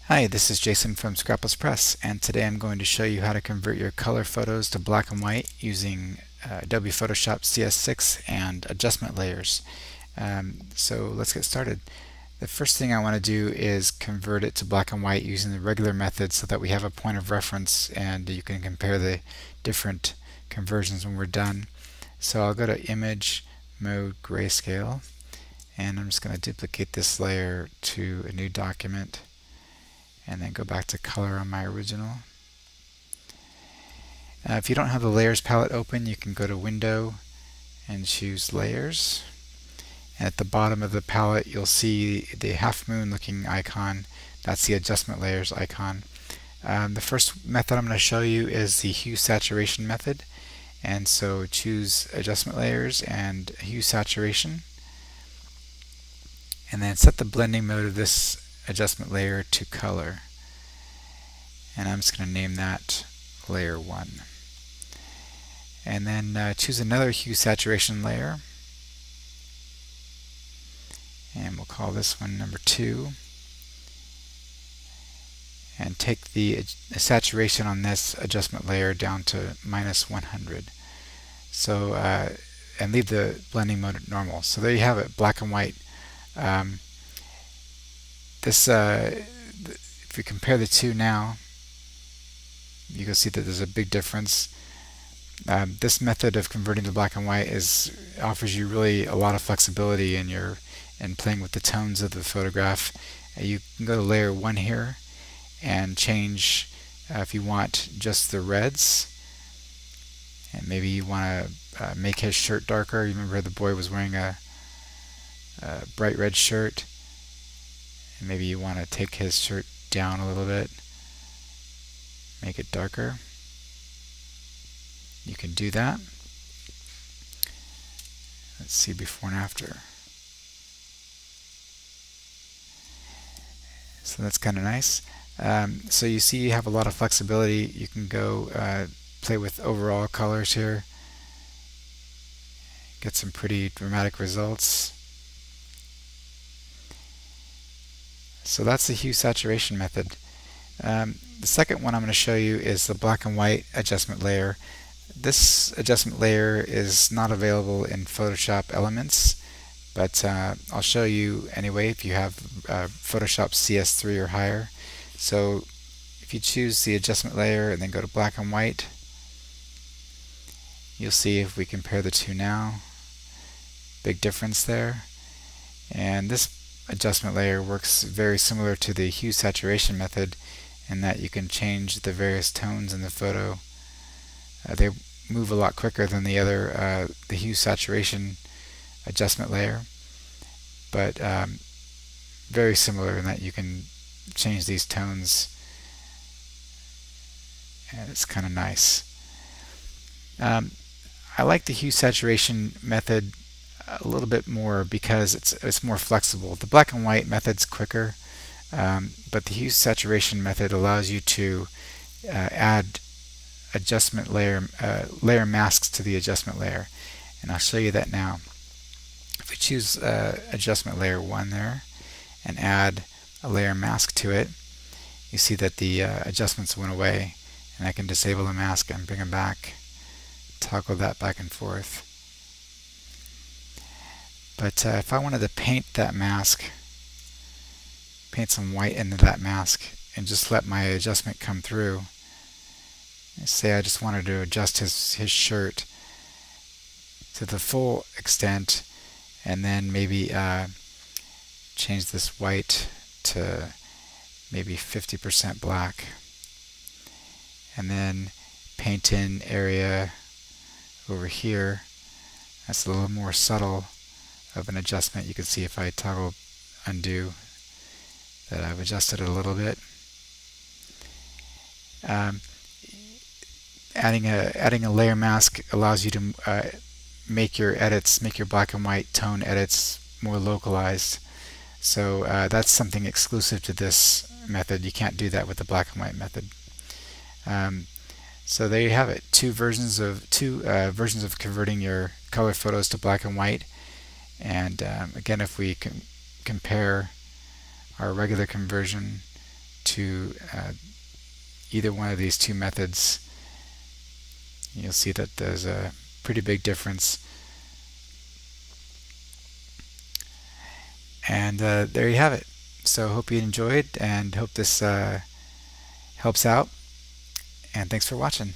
Hi, this is Jason from Scrapless Press, and today I'm going to show you how to convert your color photos to black and white using Adobe Photoshop CS6 and adjustment layers. So let's get started. The first thing I want to do is convert it to black and white using the regular method so that we have a point of reference and you can compare the different conversions when we're done. So I'll go to Image, Mode, Grayscale, and I'm just going to duplicate this layer to a new document and then go back to color on my original. If you don't have the layers palette open, you can go to Window and choose Layers. And at the bottom of the palette, you'll see the half moon looking icon. That's the adjustment layers icon. The first method I'm going to show you is the hue saturation method. And so choose adjustment layers and hue saturation. And then set the blending mode of this adjustment layer to color. And I'm just going to name that layer 1. And then choose another hue saturation layer. And we'll call this one number 2. And take the saturation on this adjustment layer down to -100. So, and leave the blending mode at normal. So there you have it, black and white. If we compare the two now, you can see that there's a big difference. This method of converting to black and white offers you really a lot of flexibility in playing with the tones of the photograph. You can go to layer 1 here and change if you want just the reds, and maybe you want to make his shirt darker. You remember the boy was wearing a bright red shirt, and maybe you want to take his shirt down a little bit, make it darker. You can do that. Let's see before and after. So that's kind of nice. So you see you have a lot of flexibility. You can go play with overall colors here, get some pretty dramatic results. So that's the hue saturation method. The second one I'm going to show you is the black and white adjustment layer. This adjustment layer is not available in Photoshop Elements, but I'll show you anyway if you have Photoshop CS3 or higher. So if you choose the adjustment layer and then go to black and white, you'll see if we compare the two now, big difference there. And this adjustment layer works very similar to the hue saturation method in that you can change the various tones in the photo. They move a lot quicker than the hue saturation adjustment layer, but very similar in that you can change these tones, and it's kind of nice. I like the hue saturation method a little bit more because it's more flexible. The black and white method's quicker, but the hue saturation method allows you to add adjustment layer masks to the adjustment layer, and I'll show you that now. If we choose adjustment layer 1 there and add a layer mask to it, you see that the adjustments went away, and I can disable the mask and bring them back, toggle that back and forth. But if I wanted to paint that mask, paint some white into that mask and just let my adjustment come through, say I just wanted to adjust his shirt to the full extent, and then maybe change this white to maybe 50% black, and then paint in area over here. That's a little more subtle of an adjustment. You can see if I toggle undo that I've adjusted it a little bit. Adding a layer mask allows you to make your black and white tone edits more localized. So that's something exclusive to this method. You can't do that with the black and white method. So there you have it. Two versions of converting your color photos to black and white. And again, if we compare our regular conversion to either one of these two methods, you'll see that there's a pretty big difference. And there you have it. So hope you enjoyed, and hope this helps out, and thanks for watching.